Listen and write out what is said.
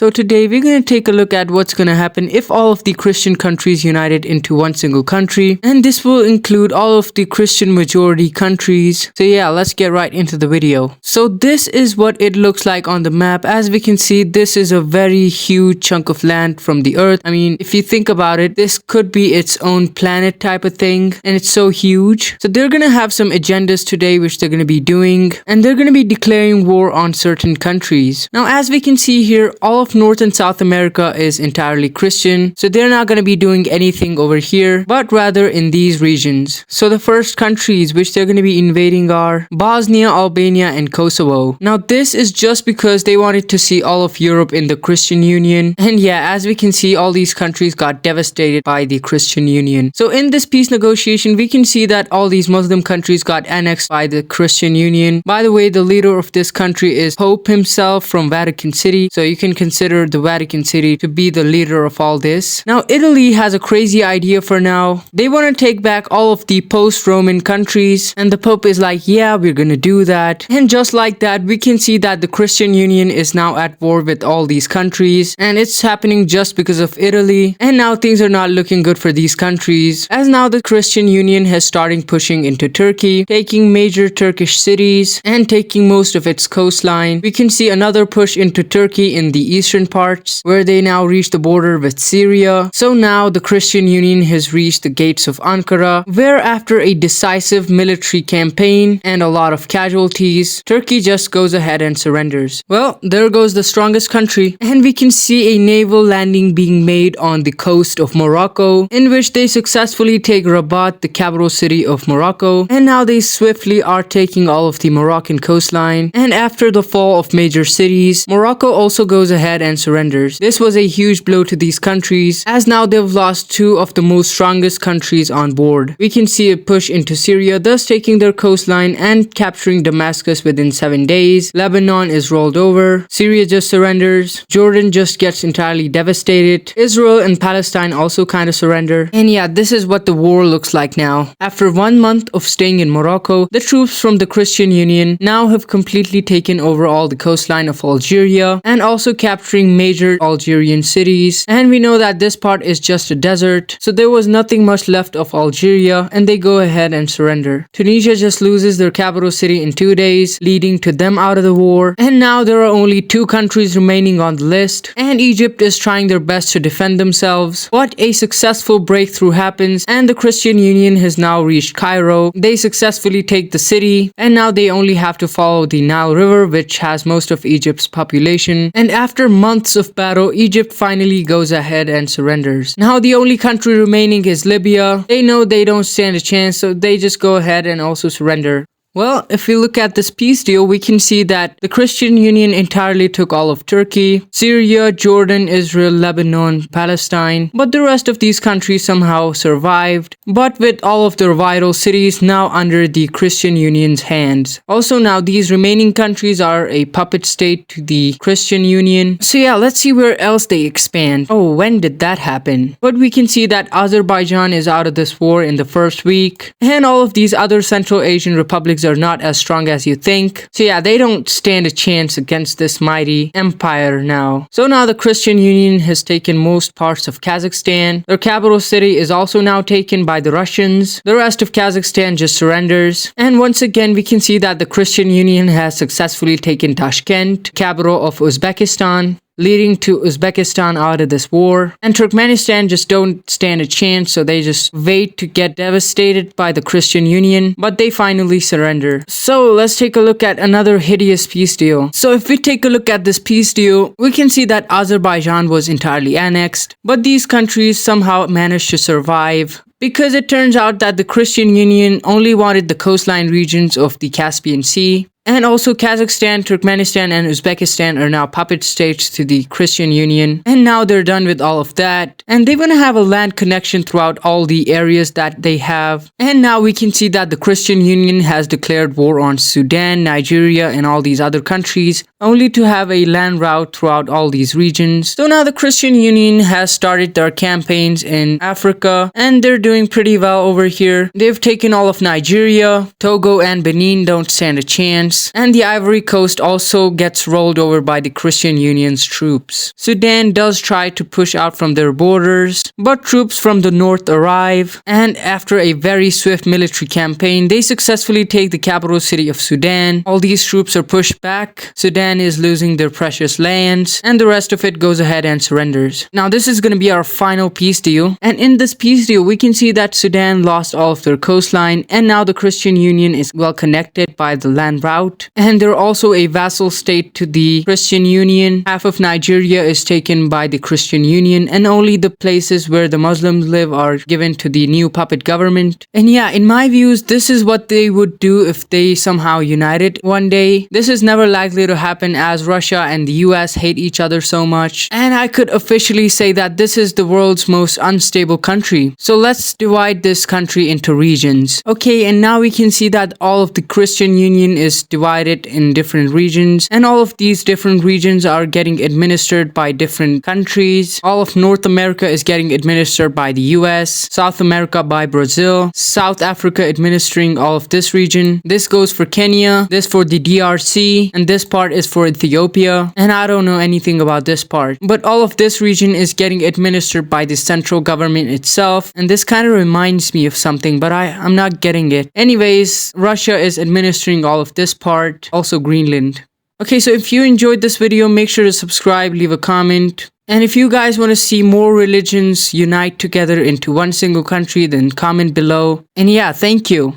So today we're going to take a look at what's going to happen if all of the Christian countries united into one single country, and this will include all of the Christian majority countries. So yeah, let's get right into the video. So this is what it looks like on the map. As we can see, this is a very huge chunk of land from the earth. I mean, if you think about it, this could be its own planet type of thing, and it's so huge. So they're going to have some agendas today which they're going to be doing, and they're going to be declaring war on certain countries. Now, as we can see here, all of North and South America is entirely Christian, so they're not going to be doing anything over here, but rather in these regions. So the first countries which they're going to be invading are Bosnia, Albania, and Kosovo. Now this is just because they wanted to see all of Europe in the Christian Union, and yeah, as we can see, all these countries got devastated by the Christian Union. So in this peace negotiation, we can see that all these Muslim countries got annexed by the Christian Union. By the way, the leader of this country is Pope himself from Vatican City, so you can consider the Vatican City to be the leader of all this. Now Italy has a crazy idea for now. They want to take back all of the post-Roman countries, and the Pope is like, yeah, we're gonna do that. And just like that, we can see that the Christian Union is now at war with all these countries, and it's happening just because of Italy. And now things are not looking good for these countries, as now the Christian Union has started pushing into Turkey, taking major Turkish cities and taking most of its coastline. We can see another push into Turkey in the eastern parts, where they now reach the border with Syria. So now the Christian Union has reached the gates of Ankara, where after a decisive military campaign and a lot of casualties, Turkey just goes ahead and surrenders. Well, there goes the strongest country, and we can see a naval landing being made on the coast of Morocco, in which they successfully take Rabat, the capital city of Morocco, and now they swiftly are taking all of the Moroccan coastline. And after the fall of major cities, Morocco also goes ahead and surrenders. This was a huge blow to these countries, as now they've lost two of the most strongest countries on board. We can see a push into Syria, thus taking their coastline and capturing Damascus within 7 days. Lebanon is rolled over. Syria just surrenders. Jordan just gets entirely devastated. Israel and Palestine also kind of surrender. And yeah, this is what the war looks like now. After 1 month of staying in Morocco, the troops from the Christian Union now have completely taken over all the coastline of Algeria, and also capturing major Algerian cities. And we know that this part is just a desert, so there was nothing much left of Algeria, and they go ahead and surrender. Tunisia just loses their capital city in 2 days, leading to them out of the war. And now there are only 2 countries remaining on the list, and Egypt is trying their best to defend themselves. But a successful breakthrough happens, and the Christian Union has now reached Cairo. They successfully take the city, and now they only have to follow the Nile River, which has most of Egypt's population. And after months of battle, Egypt finally goes ahead and surrenders. Now the only country remaining is Libya. They know they don't stand a chance, so they just go ahead and also surrender. Well, if we look at this peace deal, we can see that the Christian Union entirely took all of Turkey, Syria, Jordan, Israel, Lebanon, Palestine, but the rest of these countries somehow survived, but with all of their vital cities now under the Christian Union's hands. Also now these remaining countries are a puppet state to the Christian Union. So yeah, let's see where else they expand. Oh, when did that happen? But we can see that Azerbaijan is out of this war in the first week, and all of these other Central Asian republics are not as strong as you think. So yeah, they don't stand a chance against this mighty empire now. So now the Christian Union has taken most parts of Kazakhstan. Their capital city is also now taken by the Russians. The rest of Kazakhstan just surrenders. And once again, we can see that the Christian Union has successfully taken Tashkent, capital of Uzbekistan, leading to Uzbekistan out of this war. And Turkmenistan just don't stand a chance, so they just wait to get devastated by the Christian Union, but they finally surrender. So let's take a look at another hideous peace deal. So if we take a look at this peace deal, we can see that Azerbaijan was entirely annexed, but these countries somehow managed to survive, because it turns out that the Christian Union only wanted the coastline regions of the Caspian Sea. And also Kazakhstan, Turkmenistan, and Uzbekistan are now puppet states to the Christian Union. And now they're done with all of that. And they're gonna have a land connection throughout all the areas that they have. And now we can see that the Christian Union has declared war on Sudan, Nigeria, and all these other countries, only to have a land route throughout all these regions. So now the Christian Union has started their campaigns in Africa, and they're doing pretty well over here. They've taken all of Nigeria. Togo and Benin don't stand a chance. US, and the Ivory Coast also gets rolled over by the Christian Union's troops. Sudan does try to push out from their borders, but troops from the north arrive, and after a very swift military campaign, they successfully take the capital city of Sudan. All these troops are pushed back, Sudan is losing their precious lands, and the rest of it goes ahead and surrenders. Now this is going to be our final peace deal, and in this peace deal we can see that Sudan lost all of their coastline, and now the Christian Union is well connected by the land route, and they're also a vassal state to the Christian Union. Half of Nigeria is taken by the Christian Union, and only the places where the Muslims live are given to the new puppet government. And yeah, in my views, this is what they would do if they somehow united one day. This is never likely to happen as Russia and the US hate each other so much, and I could officially say that this is the world's most unstable country. So let's divide this country into regions. Okay, and now we can see that all of the Christian Union is divided in different regions, and all of these different regions are getting administered by different countries. All of North America is getting administered by the US, South America by Brazil, South Africa administering all of this region. This goes for Kenya, this for the DRC, and this part is for Ethiopia, and I don't know anything about this part. But all of this region is getting administered by the central government itself, and this kind of reminds me of something, but I'm not getting it. Anyways, Russia is administering all of this part, also Greenland. Okay, so if you enjoyed this video, make sure to subscribe, leave a comment. And if you guys want to see more religions unite together into one single country, then comment below. And yeah, thank you.